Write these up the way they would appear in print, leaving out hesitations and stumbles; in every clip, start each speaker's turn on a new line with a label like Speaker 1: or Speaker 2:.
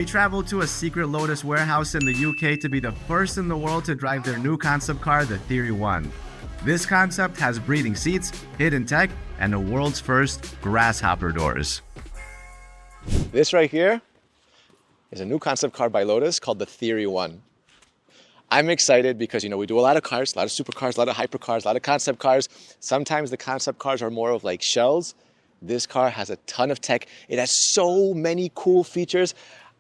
Speaker 1: We traveled to a secret Lotus warehouse in the UK to be the first in the world to drive their new concept car, the Theory 1. This concept has breathing seats, hidden tech, and the world's first grasshopper doors.
Speaker 2: This right here is a new concept car by Lotus called the Theory 1. I'm excited because, we do a lot of cars, a lot of supercars, a lot of hypercars, a lot of concept cars. Sometimes the concept cars are more of like shells. This car has a ton of tech. It has so many cool features.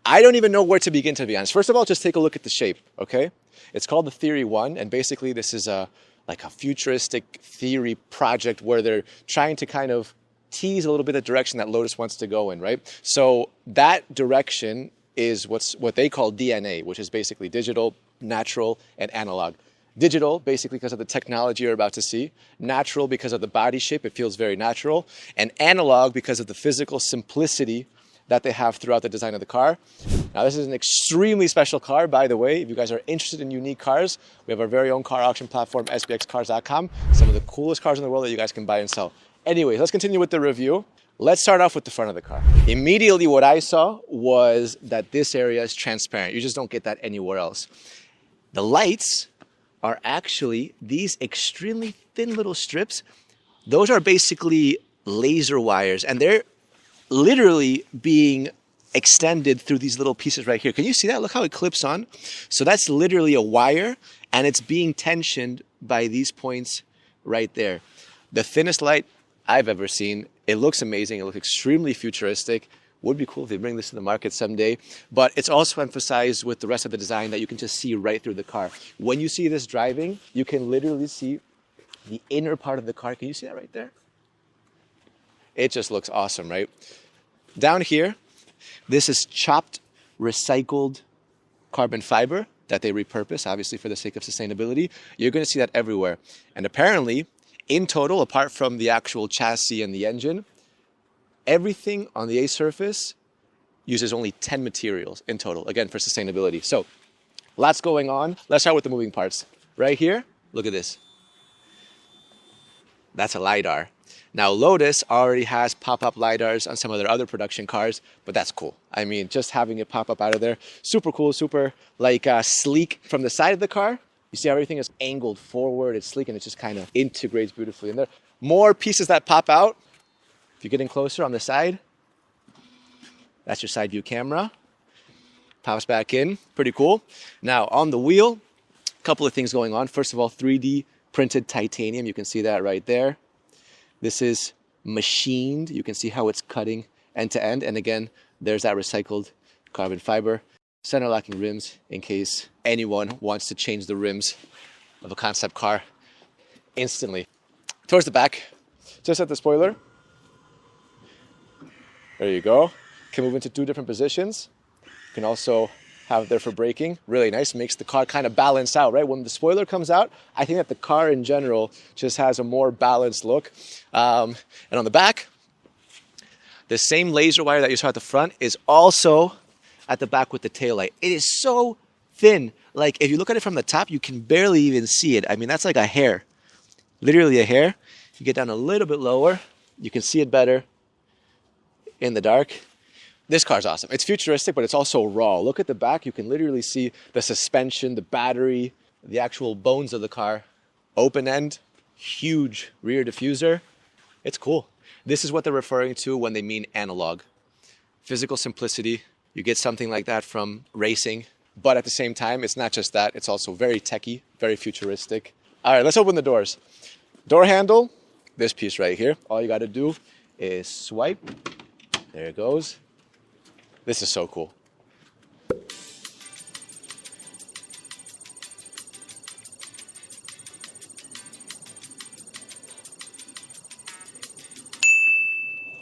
Speaker 2: I don't even know where to begin, to be honest. First of all, just take a look at the shape, okay? It's called the Theory 1, and basically this is like a futuristic theory project where they're trying to kind of tease a little bit the direction that Lotus wants to go in, right? So that direction is what they call DNA, which is basically digital, natural, and analog. Digital, basically because of the technology you're about to see. Natural because of the body shape, it feels very natural. And analog because of the physical simplicity that they have throughout the design of the car. Now, this is an extremely special car, by the way. If you guys are interested in unique cars, we have our very own car auction platform, sbxcars.com. Some of the coolest cars in the world that you guys can buy and sell. Anyways, let's continue with the review. Let's start off with the front of the car. Immediately, what I saw was that this area is transparent. You just don't get that anywhere else. The lights are actually these extremely thin little strips. Those are basically laser wires, and they're literally being extended through these little pieces right here. Can you see that? Look how it clips on. So that's literally a wire, and it's being tensioned by these points right there. The thinnest light I've ever seen. It looks amazing. It looks extremely futuristic. Would be cool if they bring this to the market someday. But it's also emphasized with the rest of the design that you can just see right through the car. When you see this driving, you can literally see the inner part of the car. Can you see that right there? It just looks awesome, right? Down here, this is chopped, recycled carbon fiber that they repurpose, obviously for the sake of sustainability. You're going to see that everywhere. And apparently, in total, apart from the actual chassis and the engine, everything on the A surface uses only 10 materials in total, again, for sustainability. So, lots going on. Let's start with the moving parts. Right here, look at this. That's a LiDAR. Now, Lotus already has pop-up LiDARs on some of their other production cars, but that's cool. I mean, just having it pop up out of there, super cool, super sleek. From the side of the car, you see how everything is angled forward, it's sleek, and it just kind of integrates beautifully in there. More pieces that pop out. If you get in closer on the side, that's your side view camera. Pops back in, pretty cool. Now, on the wheel, a couple of things going on. First of all, 3D printed titanium. You can see that right there. This is machined. You can see how it's cutting end to end. And again, there's that recycled carbon fiber. Center locking rims in case anyone wants to change the rims of a concept car instantly. Towards the back, just at the spoiler. There you go. Can move into two different positions. You can also have it there for braking. Really nice. Makes the car kind of balance out, right? When the spoiler comes out, I think that the car in general just has a more balanced look. And on the back, the same laser wire that you saw at the front is also at the back with the taillight. It is so thin. Like, if you look at it from the top, you can barely even see it. I mean, that's like a hair. Literally a hair. If you get down a little bit lower, you can see it better in the dark. This car's awesome. It's futuristic, but it's also raw. Look at the back. You can literally see the suspension, the battery, the actual bones of the car. Open end, huge rear diffuser. It's cool. This is what they're referring to when they mean analog. Physical simplicity. You get something like that from racing. But at the same time, it's not just that. It's also very techy, very futuristic. All right, let's open the doors. Door handle, this piece right here. All you got to do is swipe. There it goes. This is so cool.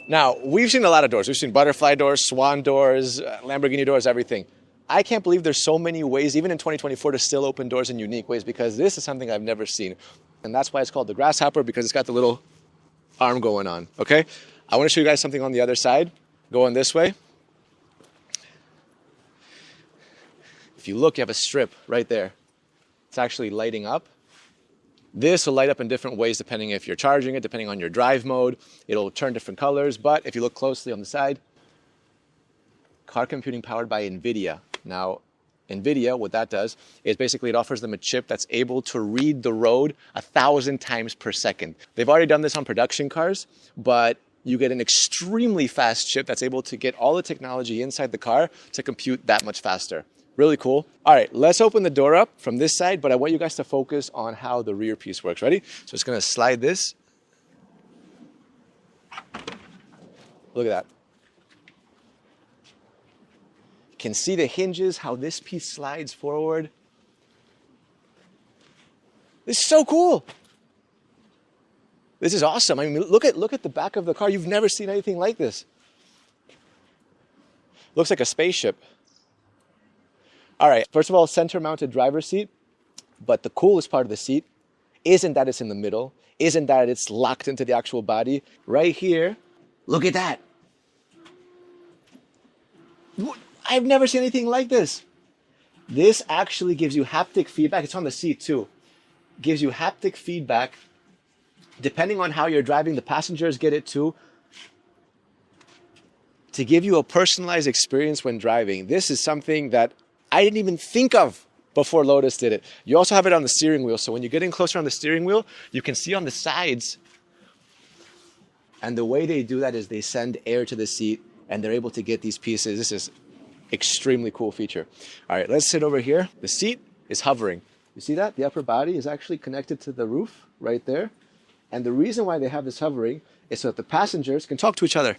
Speaker 2: Now, we've seen a lot of doors. We've seen butterfly doors, swan doors, Lamborghini doors, everything. I can't believe there's so many ways, even in 2024, to still open doors in unique ways, because this is something I've never seen. And that's why it's called the grasshopper, because it's got the little arm going on, okay? I want to show you guys something on the other side. Going this way. If you look, you have a strip right there. It's actually lighting up. This will light up in different ways depending if you're charging it, depending on your drive mode. It'll turn different colors, but if you look closely on the side, car computing powered by NVIDIA. Now, NVIDIA, what that does is basically it offers them a chip that's able to read the road 1,000 times per second. They've already done this on production cars, but you get an extremely fast chip that's able to get all the technology inside the car to compute that much faster. Really cool. All right, let's open the door up from this side, but I want you guys to focus on how the rear piece works. Ready? So it's gonna slide this. Look at that. Can see the hinges, how this piece slides forward. This is so cool. This is awesome. I mean, look at the back of the car. You've never seen anything like this. Looks like a spaceship. All right, first of all, center mounted driver's seat. But the coolest part of the seat isn't that it's in the middle, isn't that it's locked into the actual body. Right here, look at that. I've never seen anything like this. This actually gives you haptic feedback. It's on the seat too. Gives you haptic feedback. Depending on how you're driving, the passengers get it too. To give you a personalized experience when driving. This is something that I didn't even think of before Lotus did it. You also have it on the steering wheel. So when you get in closer on the steering wheel, you can see on the sides. And the way they do that is they send air to the seat and they're able to get these pieces. This is extremely cool feature. All right, let's sit over here. The seat is hovering. You see that? The upper body is actually connected to the roof right there. And the reason why they have this hovering is so that the passengers can talk to each other.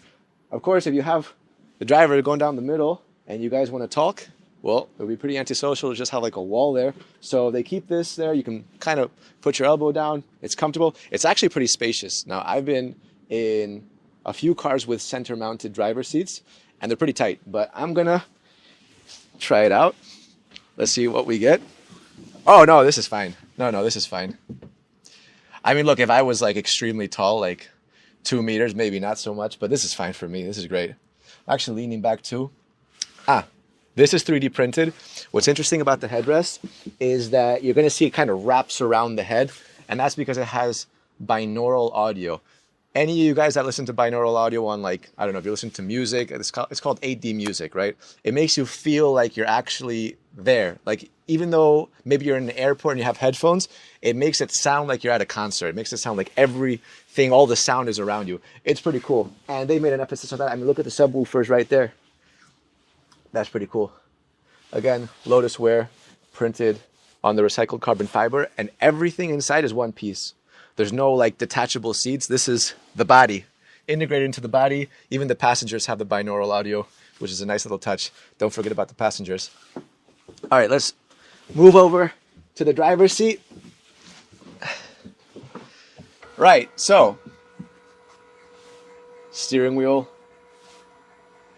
Speaker 2: Of course, if you have the driver going down the middle and you guys want to talk, well, it would be pretty antisocial to just have like a wall there. So they keep this there. You can kind of put your elbow down. It's comfortable. It's actually pretty spacious. Now, I've been in a few cars with center mounted driver seats and they're pretty tight, but I'm gonna try it out. Let's see what we get. Oh no, this is fine. No, this is fine. I mean, look, if I was like extremely tall, like 2 meters, maybe not so much, but this is fine for me. This is great. I'm actually leaning back too. This is 3D printed. What's interesting about the headrest is that you're gonna see it kind of wraps around the head, and that's because it has binaural audio. Any of you guys that listen to binaural audio on, like, I don't know, if you listen to music, it's called 8D music, right? It makes you feel like you're actually there. Like, even though maybe you're in an airport and you have headphones, it makes it sound like you're at a concert. It makes it sound like everything, all the sound is around you. It's pretty cool. And they made an emphasis on that. I mean, look at the subwoofers right there. That's pretty cool. Again, Lotus Wear, printed on the recycled carbon fiber, and everything inside is one piece. There's no like detachable seats. This is the body, integrated into the body. Even the passengers have the binaural audio, which is a nice little touch. Don't forget about the passengers. All right, let's move over to the driver's seat. Right, so steering wheel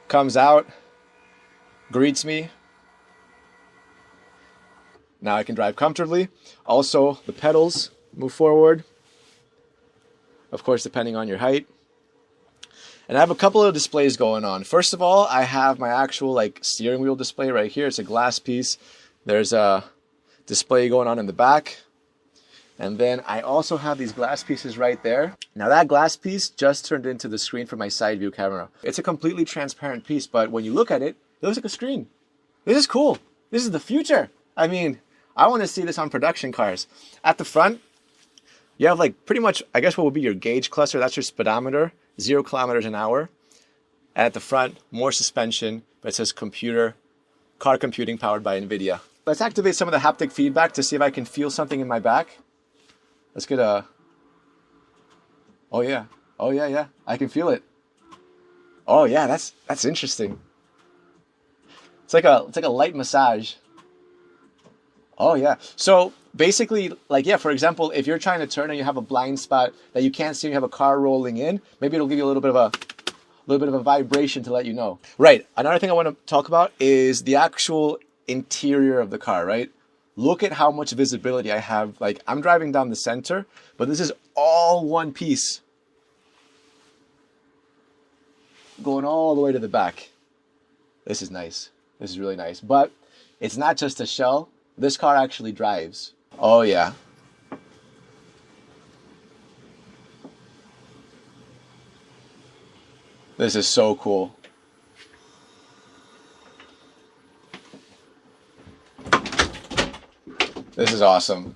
Speaker 2: comes out, greets me. Now I can drive comfortably. Also, the pedals move forward. Of course, depending on your height. And I have a couple of displays going on. First of all, I have my actual like steering wheel display right here. It's a glass piece. There's a display going on in the back. And then I also have these glass pieces right there. Now that glass piece just turned into the screen for my side view camera. It's a completely transparent piece, but when you look at it, it looks like a screen. This is cool. This is the future. I mean, I want to see this on production cars. At the front, you have like pretty much, I guess what would be your gauge cluster. That's your speedometer, 0 kilometers an hour. And at the front, more suspension, but it says car computing powered by NVIDIA. Let's activate some of the haptic feedback to see if I can feel something in my back. Let's get a, oh yeah, I can feel it. Oh yeah, that's interesting. It's like a light massage. Oh yeah. So basically, like, yeah, for example, if you're trying to turn and you have a blind spot that you can't see and you have a car rolling in, maybe it'll give you a little bit of a vibration to let you know. Right. Another thing I want to talk about is the actual interior of the car, right? Look at how much visibility I have. Like, I'm driving down the center, but this is all one piece going all the way to the back. This is nice. This is really nice. But it's not just a shell. This car actually drives. Oh yeah. This is so cool. This is awesome.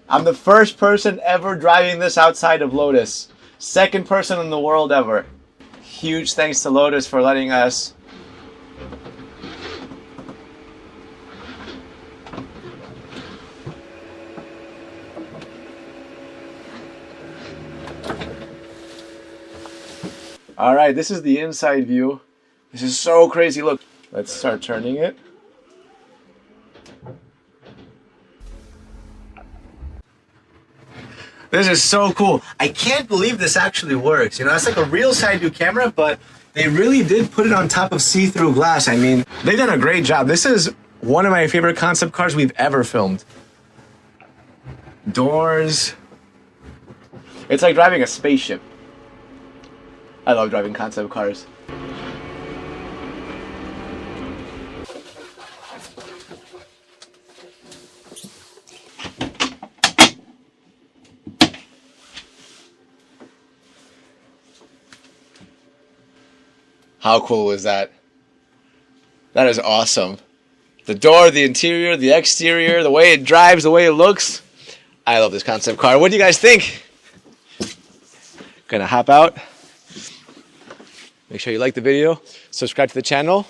Speaker 2: I'm the first person ever driving this outside of Lotus. Second person in the world ever. Huge thanks to Lotus for letting us. All right, this is the inside view. This is so crazy. Look, let's start turning it. This is so cool. I can't believe this actually works. You know, that's like a real side view camera, but they really did put it on top of see-through glass. I mean, they've done a great job. This is one of my favorite concept cars we've ever filmed. Doors. It's like driving a spaceship. I love driving concept cars. How cool is that? That is awesome. The door, the interior, the exterior, the way it drives, the way it looks. I love this concept car. What do you guys think? Gonna hop out. Make sure you like the video, subscribe to the channel.